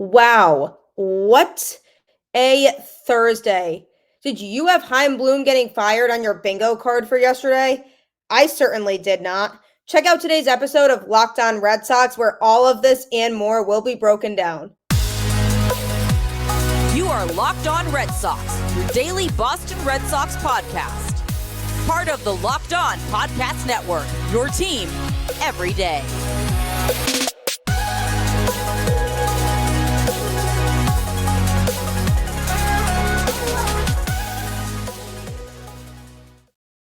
Wow, what a Thursday. Did you have Heim Bloom getting fired on your bingo card for yesterday? I certainly did not. Check out today's episode of Locked On Red Sox, where all of this and more will be broken down. You are Locked On Red Sox, your daily Boston Red Sox podcast. Part of the Locked On Podcast Network, your team every day.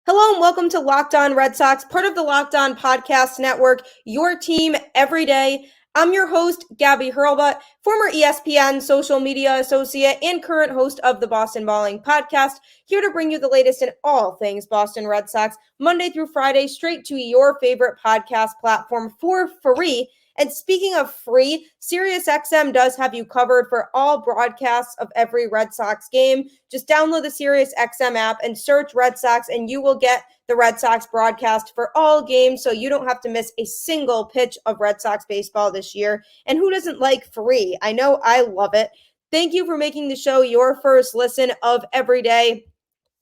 Hello and welcome to Locked On Red Sox, part of the Locked On Podcast Network, your team every day. I'm your host, Gabby, former ESPN social media associate and current host of the Boston Balling podcast, here to bring you the latest in all things Boston Red Sox, Monday through Friday, straight to your favorite podcast platform for free. And speaking of free, SiriusXM does have you covered for all broadcasts of every Red Sox game. Just download the SiriusXM app and search Red Sox, and you will get the Red Sox broadcast for all games, so you don't have to miss a single pitch of Red Sox baseball this year. And who doesn't like free? I know I love it. Thank you for making the show your first listen of every day.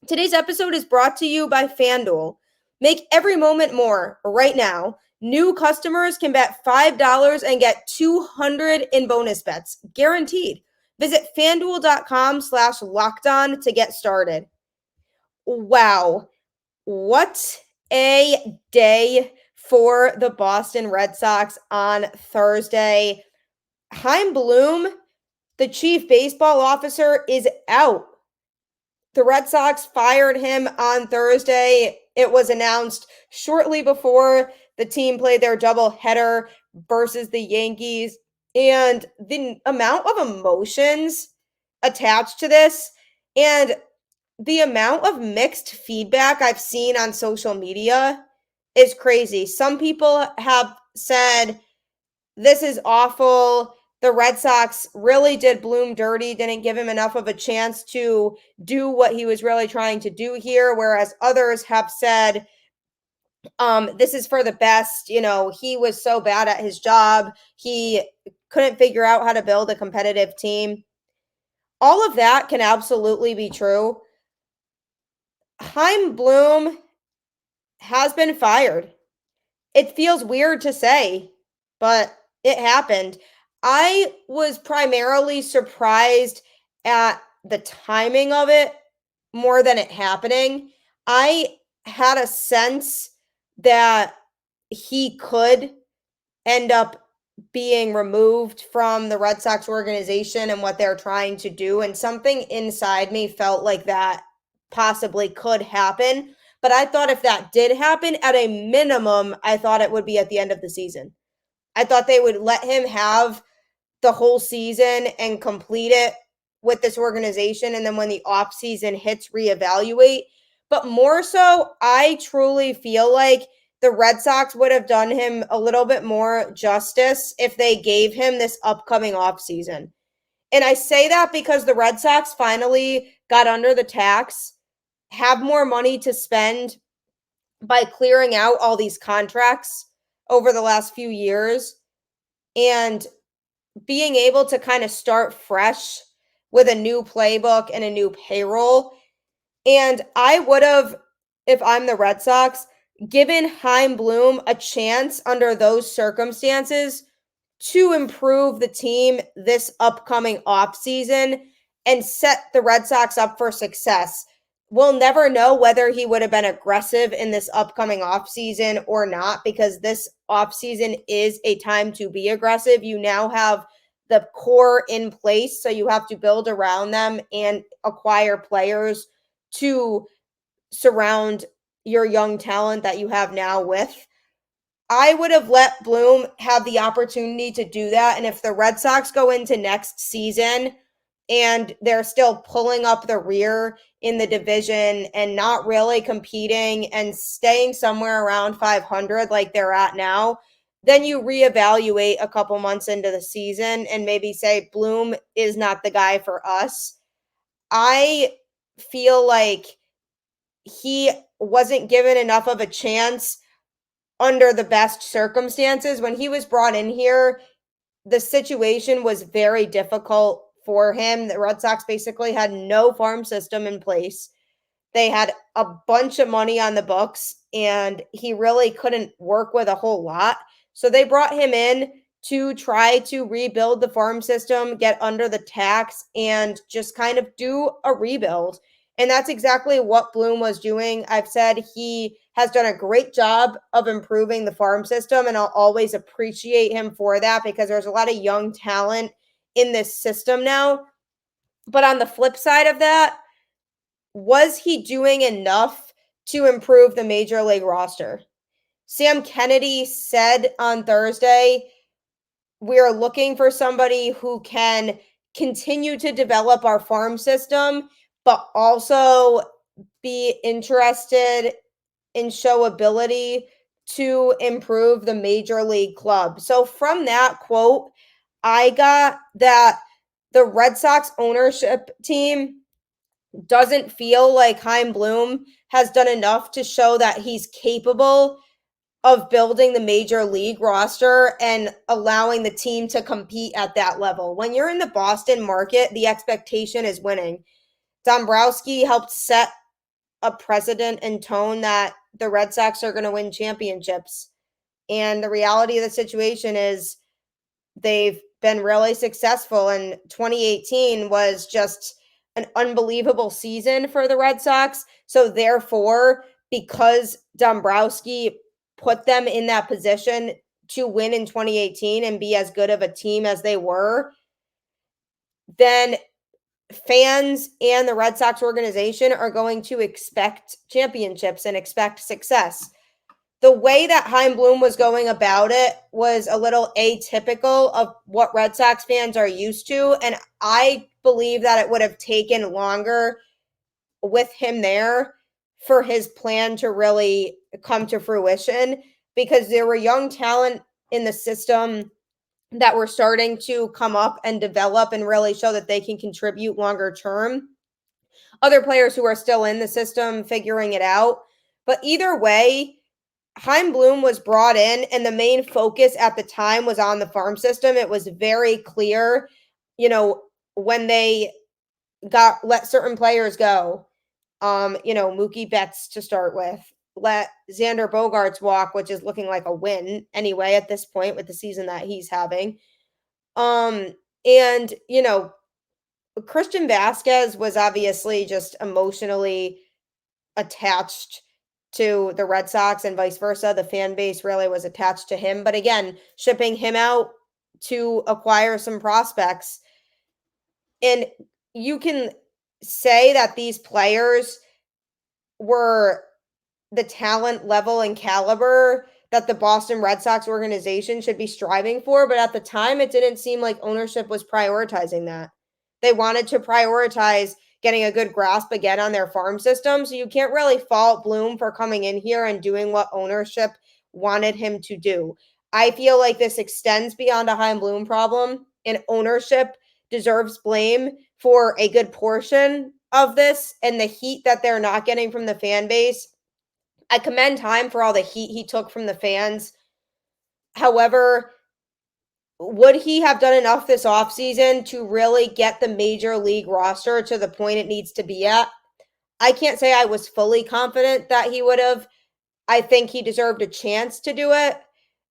Today's episode is brought to you by FanDuel. Make every moment more right now. New customers can bet $5 and get $200 in bonus bets, guaranteed. Visit FanDuel.com/lockedon to get started. Wow, what a day for the Boston Red Sox on Thursday. Heim Bloom, the chief baseball officer, is out. The Red Sox fired him on Thursday. It was announced shortly before the team played their doubleheader versus the Yankees. And the amount of emotions attached to this and the amount of mixed feedback I've seen on social media is crazy. Some people have said, this is awful. The Red Sox really did Bloom dirty, didn't give him enough of a chance to do what he was really trying to do here. Whereas others have said, this is for the best. You know, he was so bad at his job. He couldn't figure out how to build a competitive team. All of that can absolutely be true. Heim Bloom has been fired. It feels weird to say, but it happened. I was primarily surprised at the timing of it more than it happening. I had a sense that he could end up being removed from the Red Sox organization and what they're trying to do. And something inside me felt like that possibly could happen. But I thought if that did happen, at a minimum, I thought it would be at the end of the season. I thought they would let him have the whole season and complete it with this organization. And then when the offseason hits, reevaluate. But more so, I truly feel like the Red Sox would have done him a little bit more justice if they gave him this upcoming offseason. And I say that because the Red Sox finally got under the tax, have more money to spend by clearing out all these contracts over the last few years and being able to kind of start fresh with a new playbook and a new payroll. And I would have, if I'm the Red Sox, given Heim Bloom a chance under those circumstances to improve the team this upcoming offseason and set the Red Sox up for success. We'll never know whether he would have been aggressive in this upcoming offseason or not, because this offseason is a time to be aggressive. You now have the core in place, so you have to build around them and acquire players to surround your young talent that you have now with. I would have let Bloom have the opportunity to do that. And if the Red Sox go into next season and they're still pulling up the rear in the division and not really competing and staying somewhere around 500 like they're at now, then you reevaluate a couple months into the season and maybe say Bloom is not the guy for us. I feel like he wasn't given enough of a chance under the best circumstances. When he was brought in here, the situation was very difficult for him. The Red Sox basically had no farm system in place. They had a bunch of money on the books, and he really couldn't work with a whole lot. So they brought him in to try to rebuild the farm system, get under the tax, and just kind of do a rebuild. And that's exactly what Bloom was doing. I've said he has done a great job of improving the farm system, and I'll always appreciate him for that because there's a lot of young talent in this system now. But on the flip side of that, was he doing enough to improve the major league roster? Sam Kennedy said on Thursday, we are looking for somebody who can continue to develop our farm system, but also be interested in show ability to improve the major league club. So from that quote, I got that the Red Sox ownership team doesn't feel like Heim Bloom has done enough to show that he's capable of building the major league roster and allowing the team to compete at that level. When you're in the Boston market, the expectation is winning. Dombrowski helped set a precedent and tone that the Red Sox are going to win championships. And the reality of the situation is they've been really successful, and 2018 was just an unbelievable season for the Red Sox. So therefore, because Dombrowski put them in that position to win in 2018 and be as good of a team as they were, then fans and the Red Sox organization are going to expect championships and expect success. The way that Heim Bloom was going about it was a little atypical of what Red Sox fans are used to. And I believe that it would have taken longer with him there for his plan to really come to fruition, because there were young talent in the system that were starting to come up and develop and really show that they can contribute longer term. Other players who are still in the system figuring it out. But either way, Heim Bloom was brought in, and the main focus at the time was on the farm system. It was very clear, when they let certain players go, Mookie Betts to start with, let Xander Bogaerts walk, which is looking like a win anyway at this point with the season that he's having. And Christian Vasquez was obviously just emotionally attached to the Red Sox and vice versa. The fan base really was attached to him. But again, shipping him out to acquire some prospects. And you can say that these players were the talent level and caliber that the Boston Red Sox organization should be striving for. But at the time, it didn't seem like ownership was prioritizing that. They wanted to prioritize getting a good grasp again on their farm system. So you can't really fault Bloom for coming in here and doing what ownership wanted him to do. I feel like this extends beyond a Heim Bloom problem, and ownership deserves blame for a good portion of this and the heat that they're not getting from the fan base. I commend Heim for all the heat he took from the fans. However, would he have done enough this offseason to really get the major league roster to the point it needs to be at? I can't say I was fully confident that he would have. I think he deserved a chance to do it,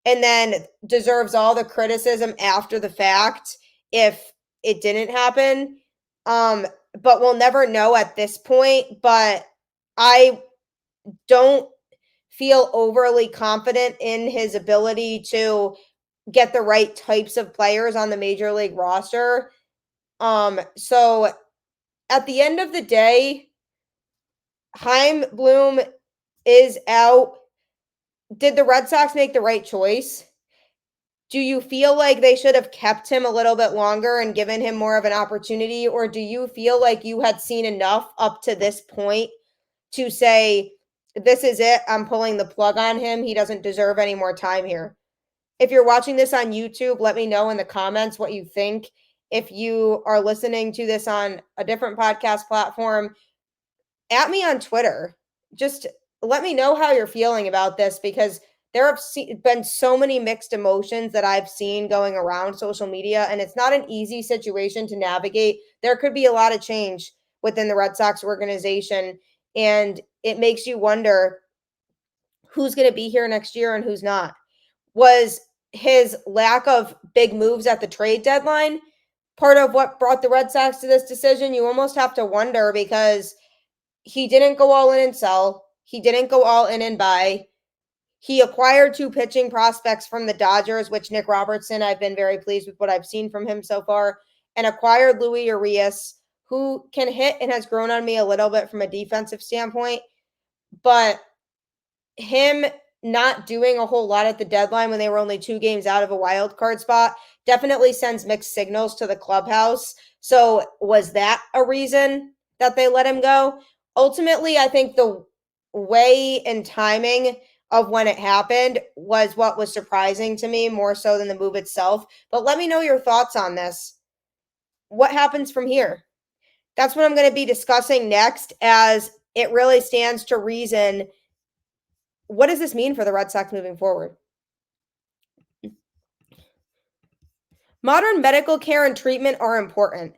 and then deserves all the criticism after the fact if it didn't happen. But we'll never know at this point. But I don't feel overly confident in his ability to get the right types of players on the major league roster. So at the end of the day, Heim Bloom is out. Did the Red Sox make the right choice? Do you feel like they should have kept him a little bit longer and given him more of an opportunity? Or do you feel like you had seen enough up to this point to say, this is it, I'm pulling the plug on him, he doesn't deserve any more time here? If you're watching this on YouTube, let me know in the comments what you think. If you are listening to this on a different podcast platform, at me on Twitter. Just let me know how you're feeling about this, because There have been so many mixed emotions that I've seen going around social media, and it's not an easy situation to navigate. There could be a lot of change within the Red Sox organization, and it makes you wonder who's going to be here next year and who's not. Was his lack of big moves at the trade deadline part of what brought the Red Sox to this decision? You almost have to wonder, because he didn't go all in and sell. He didn't go all in and buy. He acquired 2 pitching prospects from the Dodgers, which Nick Robertson, I've been very pleased with what I've seen from him so far, and acquired Louis Urias, who can hit and has grown on me a little bit from a defensive standpoint. But him not doing a whole lot at the deadline when they were only 2 games out of a wild card spot definitely sends mixed signals to the clubhouse. So was that a reason that they let him go? Ultimately, I think the way and timing of when it happened was what was surprising to me more so than the move itself. But let me know your thoughts on this. What happens from here? That's what I'm going to be discussing next, as it really stands to reason. What does this mean for the Red Sox moving forward? Modern medical care and treatment are important,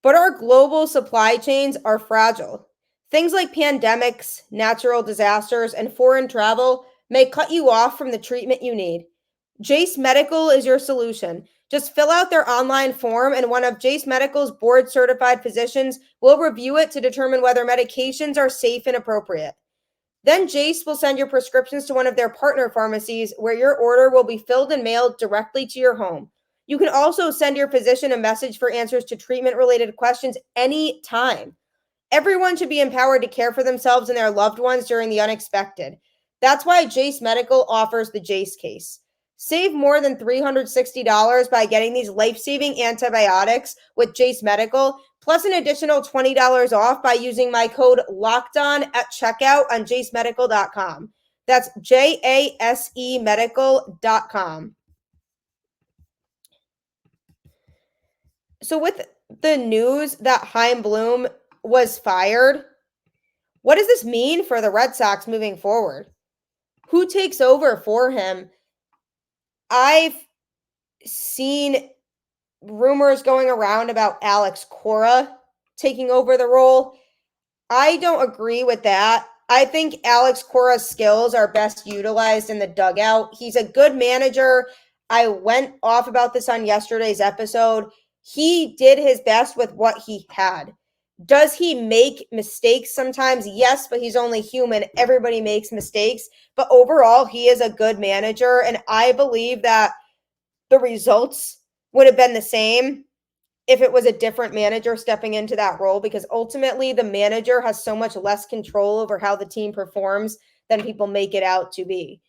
but our global supply chains are fragile. Things like pandemics, natural disasters, and foreign travel may cut you off from the treatment you need. Jace Medical is your solution. Just fill out their online form, and one of Jace Medical's board certified physicians will review it to determine whether medications are safe and appropriate. Then Jace will send your prescriptions to one of their partner pharmacies, where your order will be filled and mailed directly to your home. You can also send your physician a message for answers to treatment-related questions anytime. Everyone should be empowered to care for themselves and their loved ones during the unexpected. That's why Jace Medical offers the Jace case. Save more than $360 by getting these life-saving antibiotics with Jace Medical, plus an additional $20 off by using my code LOCKEDON at checkout on jasemedical.com. That's JASE medical.com. So with the news that Heim Bloom was fired, what does this mean for the Red Sox moving forward? Who takes over for him? I've seen rumors going around about Alex Cora taking over the role. I don't agree with that. I think Alex Cora's skills are best utilized in the dugout. He's a good manager. I went off about this on yesterday's episode. He did his best with what he had. Does he make mistakes sometimes? Yes, but he's only human. Everybody makes mistakes. But overall, he is a good manager. And I believe that the results would have been the same if it was a different manager stepping into that role, because ultimately the manager has so much less control over how the team performs than people make it out to be.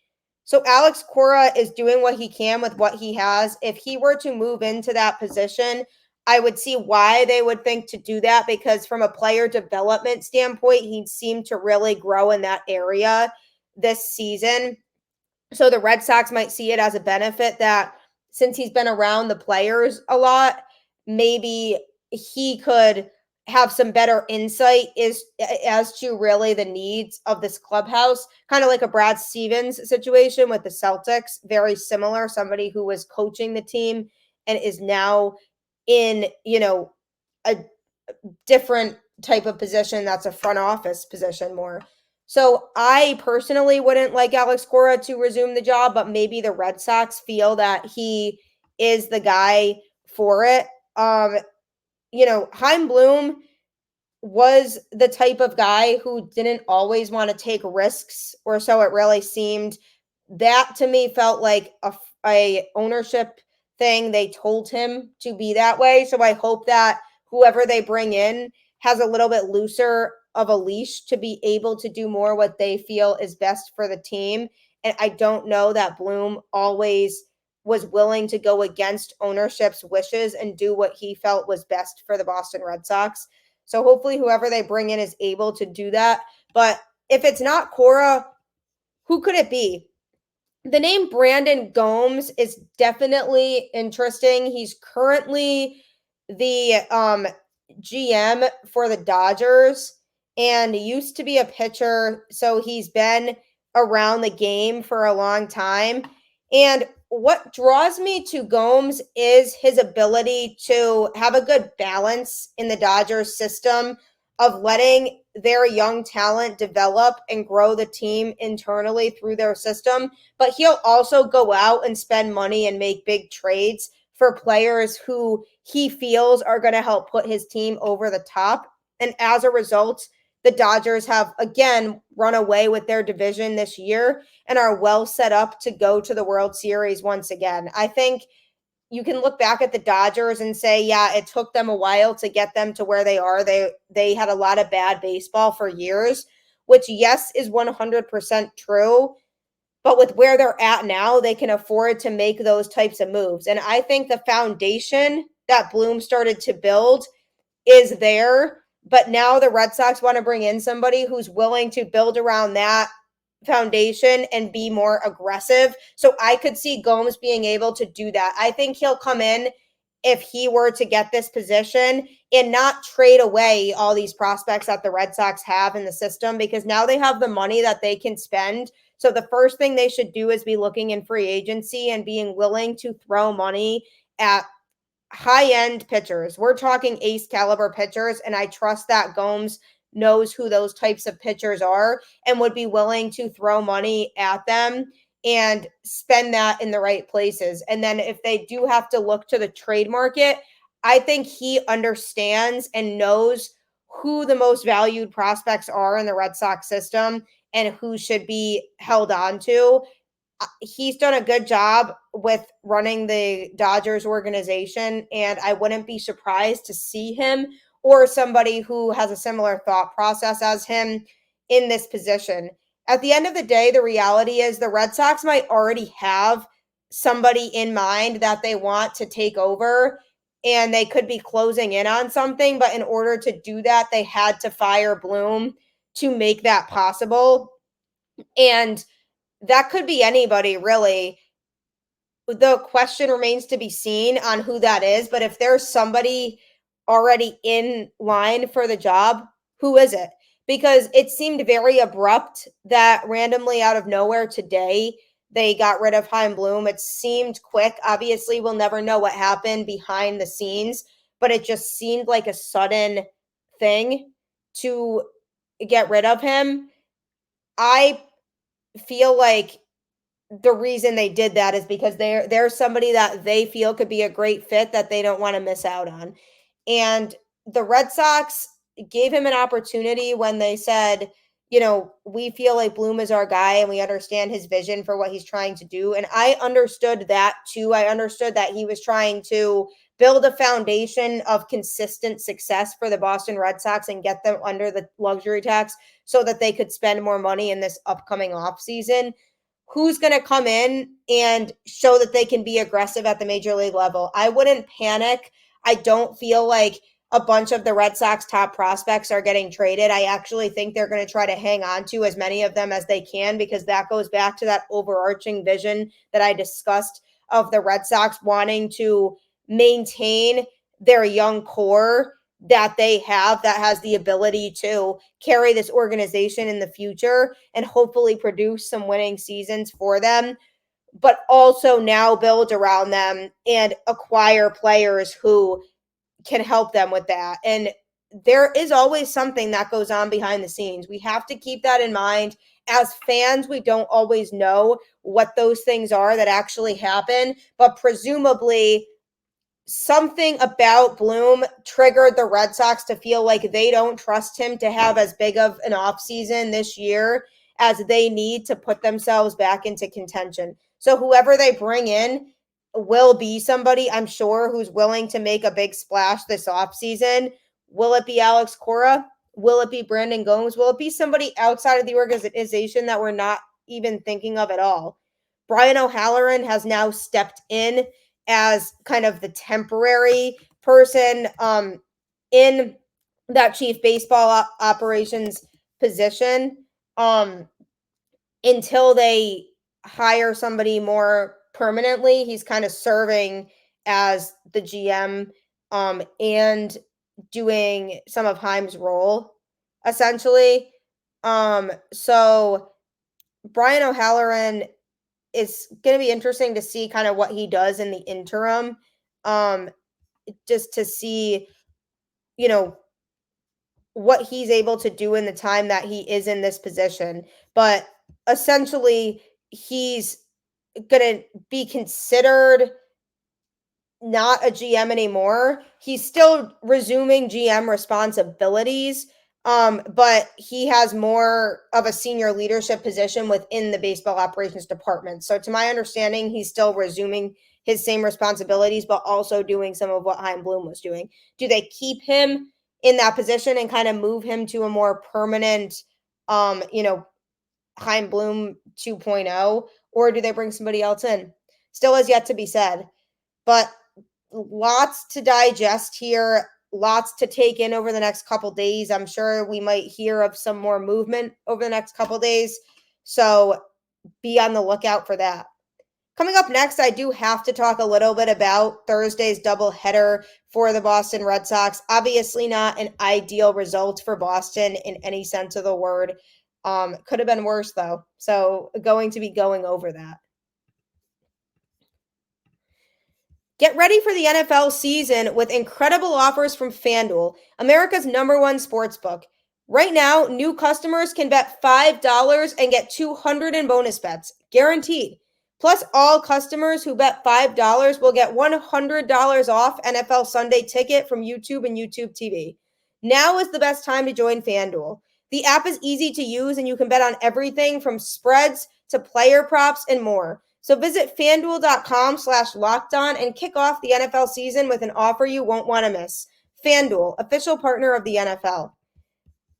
So Alex Cora is doing what he can with what he has. If he were to move into that position, I would see why they would think to do that, because from a player development standpoint, he seemed to really grow in that area this season. So the Red Sox might see it as a benefit that since he's been around the players a lot, maybe he could have some better insight as to really the needs of this clubhouse, kind of like a Brad Stevens situation with the Celtics, very similar, somebody who was coaching the team and is now in, a different type of position that's a front office position more. So I personally wouldn't like Alex Cora to resume the job, but maybe the Red Sox feel that he is the guy for it. Heim Bloom was the type of guy who didn't always want to take risks, or so it really seemed. That to me felt like a ownership thing. They told him to be that way. So I hope that whoever they bring in has a little bit looser of a leash to be able to do more what they feel is best for the team. And I don't know that Bloom always was willing to go against ownership's wishes and do what he felt was best for the Boston Red Sox. So hopefully whoever they bring in is able to do that. But if it's not Cora, who could it be? The name Brandon Gomes is definitely interesting. He's currently the GM for the Dodgers and used to be a pitcher. So he's been around the game for a long time. And what draws me to Gomes is his ability to have a good balance in the Dodgers system of letting their young talent develop and grow the team internally through their system. But he'll also go out and spend money and make big trades for players who he feels are going to help put his team over the top. And as a result, the Dodgers have again run away with their division this year and are well set up to go to the World Series once again. I think you can look back at the Dodgers and say, yeah, it took them a while to get them to where they are. They had a lot of bad baseball for years, which yes is 100% true. But with where they're at now, they can afford to make those types of moves. And I think the foundation that Bloom started to build is there, but now the Red Sox want to bring in somebody who's willing to build around that foundation and be more aggressive. So I could see Gomes being able to do that. I think he'll come in if he were to get this position and not trade away all these prospects that the Red Sox have in the system, because now they have the money that they can spend. So the first thing they should do is be looking in free agency and being willing to throw money at high-end pitchers. We're talking ace caliber pitchers, and I trust that Gomes knows who those types of pitchers are and would be willing to throw money at them and spend that in the right places. And then if they do have to look to the trade market, I think he understands and knows who the most valued prospects are in the Red Sox system and who should be held on to. He's done a good job with running the Dodgers organization, and I wouldn't be surprised to see him or somebody who has a similar thought process as him in this position. At the end of the day, the reality is the Red Sox might already have somebody in mind that they want to take over, and they could be closing in on something, but in order to do that, they had to fire Bloom to make that possible. And that could be anybody, really. The question remains to be seen on who that is, but if there's somebody already in line for the job, who is it? Because it seemed very abrupt that randomly out of nowhere today they got rid of Heim Bloom. It seemed quick. Obviously, we'll never know what happened behind the scenes, but it just seemed like a sudden thing to get rid of him. I feel like the reason they did that is because there's somebody that they feel could be a great fit that they don't want to miss out on. And the Red Sox gave him an opportunity when they said, we feel like Bloom is our guy and we understand his vision for what he's trying to do. And I understood that too. I understood that he was trying to build a foundation of consistent success for the Boston Red Sox and get them under the luxury tax so that they could spend more money in this upcoming offseason. Who's going to come in and show that they can be aggressive at the major league level? I wouldn't panic. I don't feel like a bunch of the Red Sox top prospects are getting traded. I actually think they're going to try to hang on to as many of them as they can, because that goes back to that overarching vision that I discussed of the Red Sox wanting to maintain their young core that they have that has the ability to carry this organization in the future and hopefully produce some winning seasons for them, but also now build around them and acquire players who can help them with that. And there is always something that goes on behind the scenes. We have to keep that in mind. As fans, we don't always know what those things are that actually happen, but presumably something about Bloom triggered the Red Sox to feel like they don't trust him to have as big of an offseason this year as they need to put themselves back into contention. So whoever they bring in will be somebody, I'm sure, who's willing to make a big splash this offseason. Will it be Alex Cora? Will it be Brandon Gomes? Will it be somebody outside of the organization that we're not even thinking of at all? Brian O'Halloran has now stepped in as kind of the temporary person in that chief baseball operations position until they hire somebody more permanently. He's kind of serving as the GM and doing some of Heim's role, essentially. So Brian O'Halloran is going to be interesting to see kind of what he does in the interim, just to see, what he's able to do in the time that he is in this position. But essentially, he's going to be considered not a GM anymore. He's still resuming GM responsibilities, but he has more of a senior leadership position within the baseball operations department. So to my understanding, he's still resuming his same responsibilities, but also doing some of what Heim Bloom was doing. Do they keep him in that position and kind of move him to a more permanent, Heim Bloom 2.0, or do they bring somebody else in? Still has yet to be said. But lots to digest here, lots to take in over the next couple days. I'm sure we might hear of some more movement over the next couple days. So be on the lookout for that. Coming up next, I do have to talk a little bit about Thursday's doubleheader for the Boston Red Sox. Obviously not an ideal result for Boston in any sense of the word. Could have been worse, though. So going to be going over that. Get ready for the NFL season with incredible offers from FanDuel, America's #1 sportsbook. Right now, new customers can bet $5 and get $200 in bonus bets, guaranteed. Plus, all customers who bet $5 will get $100 off NFL Sunday Ticket from YouTube and YouTube TV. Now is the best time to join FanDuel. The app is easy to use and you can bet on everything from spreads to player props and more. So visit FanDuel.com/LockedOn and kick off the NFL season with an offer you won't want to miss. FanDuel, official partner of the NFL.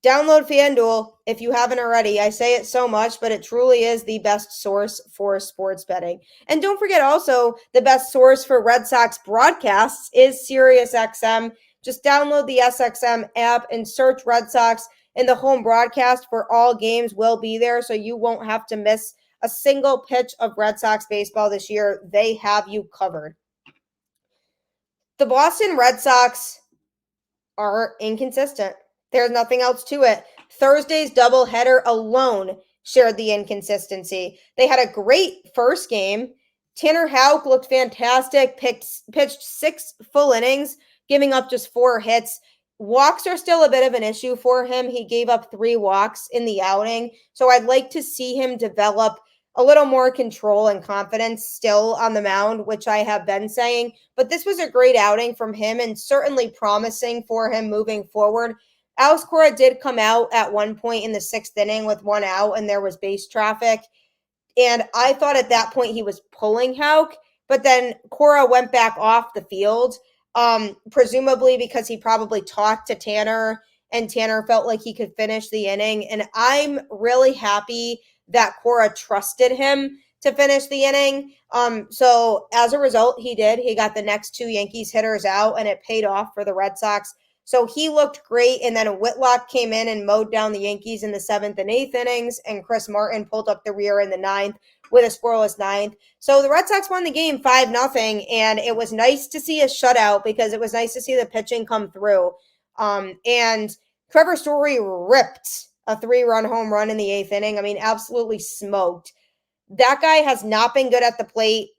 Download FanDuel if you haven't already. I say it so much, but it truly is the best source for sports betting. And don't forget also, the best source for Red Sox broadcasts is SiriusXM. Just download the SXM app and search Red Sox, and the home broadcast for all games will be there, so you won't have to miss a single pitch of Red Sox baseball this year. They have you covered. The Boston Red Sox are inconsistent. There's nothing else to it. Thursday's doubleheader alone shared the inconsistency. They had a great first game. Tanner Houck looked fantastic, pitched 6 full innings, giving up just 4 hits. Walks are still a bit of an issue for him. He gave up 3 walks in the outing. So I'd like to see him develop a little more control and confidence still on the mound, which I have been saying. But this was a great outing from him and certainly promising for him moving forward. Alex Cora did come out at one point in the 6th inning with 1 out, and there was base traffic. And I thought at that point he was pulling Houck, but then Cora went back off the field, presumably because he probably talked to Tanner, and Tanner felt like he could finish the inning. And I'm really happy that Cora trusted him to finish the inning. So as a result, he did. He got the next 2 Yankees hitters out, and it paid off for the Red Sox. So he looked great, and then Whitlock came in and mowed down the Yankees in the 7th and 8th innings, and Chris Martin pulled up the rear in the 9th with a scoreless 9th. So the Red Sox won the game 5-0, and it was nice to see a shutout because it was nice to see the pitching come through. And Trevor Story ripped a 3-run home run in the 8th inning. I mean, absolutely smoked. That guy has not been good at the plate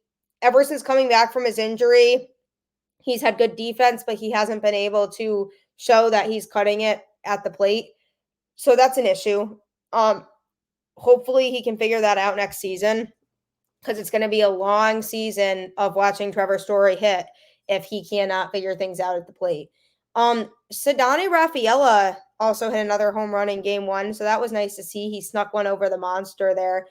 ever since coming back from his injury. He's had good defense, but he hasn't been able to show that he's cutting it at the plate. So that's an issue. Hopefully he can figure that out next season, because it's going to be a long season of watching Trevor Story hit if he cannot figure things out at the plate. Ceddanne Rafaela also hit another home run in game 1, so that was nice to see. He snuck one over the monster there.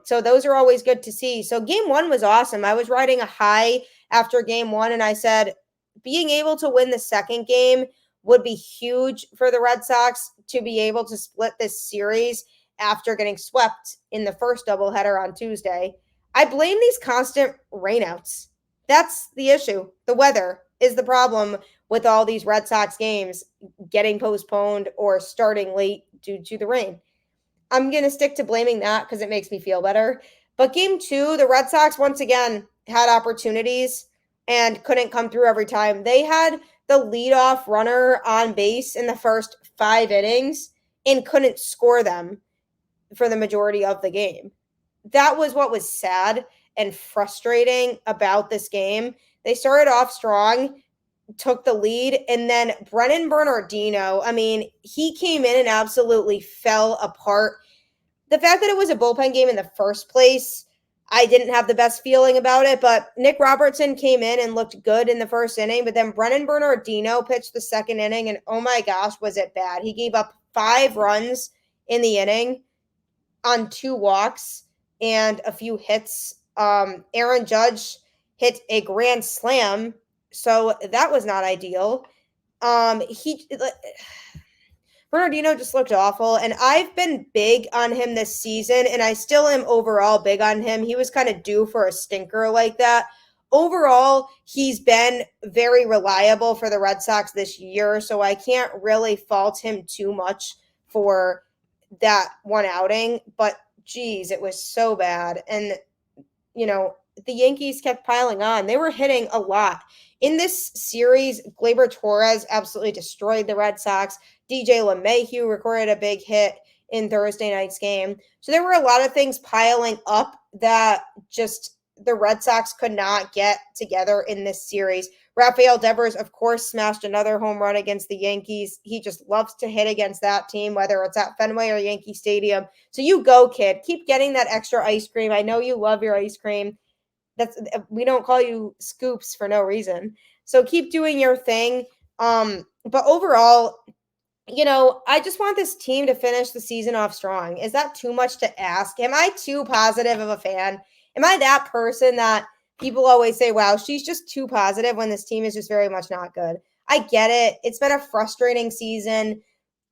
So those are always good to see. So game 1 was awesome. I was riding a high after game 1, and I said being able to win the second game would be huge for the Red Sox to be able to split this series after getting swept in the first doubleheader on Tuesday. I blame these constant rainouts. That's the issue. The weather is the problem with all these Red Sox games getting postponed or starting late due to the rain. I'm going to stick to blaming that because it makes me feel better. But game 2, the Red Sox once again had opportunities and couldn't come through every time. They had the leadoff runner on base in the first 5 innings and couldn't score them. for the majority of the game. That was what was sad and frustrating about this game. They started off strong, took the lead, and then Brennan Bernardino, I mean, he came in and absolutely fell apart. The fact that it was a bullpen game in the first place, I didn't have the best feeling about it, but Nick Robertson came in and looked good in the first inning, but then Brennan Bernardino pitched the second inning, and oh my gosh, was it bad. He gave up 5 runs in the inning on 2 walks and a few hits. Aaron Judge hit a grand slam, so that was not ideal. Bernardino just looked awful, and I've been big on him this season, and I still am overall big on him. He was kind of due for a stinker like that. Overall, he's been very reliable for the Red Sox this year, so I can't really fault him too much for that one outing, but geez, it was so bad. And, the Yankees kept piling on. They were hitting a lot. In this series, Gleyber Torres absolutely destroyed the Red Sox. DJ LeMahieu recorded a big hit in Thursday night's game. So there were a lot of things piling up that just the Red Sox could not get together in this series. Rafael Devers, of course, smashed another home run against the Yankees. He just loves to hit against that team, whether it's at Fenway or Yankee Stadium. So you go, kid. Keep getting that extra ice cream. I know you love your ice cream. We don't call you Scoops for no reason. So keep doing your thing. But overall, I just want this team to finish the season off strong. Is that too much to ask? Am I too positive of a fan? Am I that person that people always say, wow, she's just too positive when this team is just very much not good? I get it. It's been a frustrating season.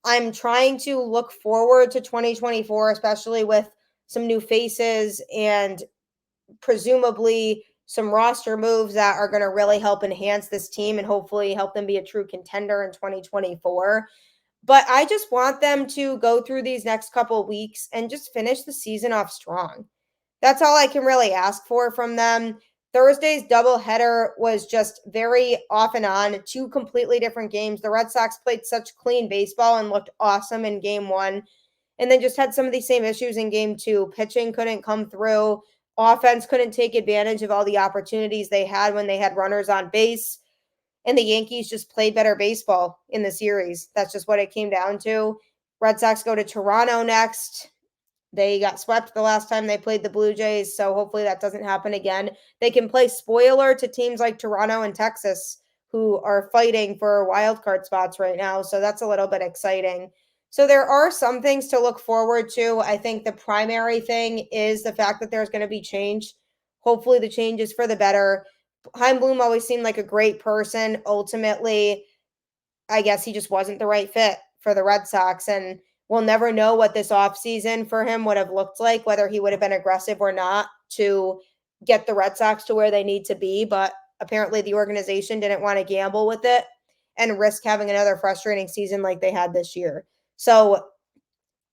I'm trying to look forward to 2024, especially with some new faces and presumably some roster moves that are going to really help enhance this team and hopefully help them be a true contender in 2024. But I just want them to go through these next couple of weeks and just finish the season off strong. That's all I can really ask for from them. Thursday's doubleheader was just very off and on, 2 completely different games. The Red Sox played such clean baseball and looked awesome in game 1, and then just had some of these same issues in game 2. Pitching couldn't come through. Offense couldn't take advantage of all the opportunities they had when they had runners on base. And the Yankees just played better baseball in the series. That's just what it came down to. Red Sox go to Toronto next. They got swept the last time they played the Blue Jays, so hopefully that doesn't happen again. They can play spoiler to teams like Toronto and Texas, who are fighting for wild card spots right now, so that's a little bit exciting. So there are some things to look forward to. I think the primary thing is the fact that there's going to be change. Hopefully the change is for the better. Heim Bloom always seemed like a great person. Ultimately, I guess he just wasn't the right fit for the Red Sox, and we'll never know what this offseason for him would have looked like, whether he would have been aggressive or not to get the Red Sox to where they need to be. But apparently the organization didn't want to gamble with it and risk having another frustrating season like they had this year. So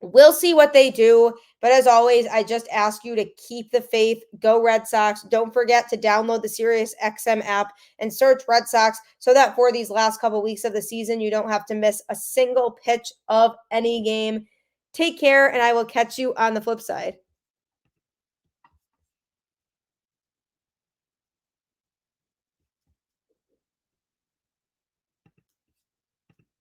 we'll see what they do. But as always, I just ask you to keep the faith. Go Red Sox. Don't forget to download the SiriusXM app and search Red Sox so that for these last couple weeks of the season, you don't have to miss a single pitch of any game. Take care, and I will catch you on the flip side.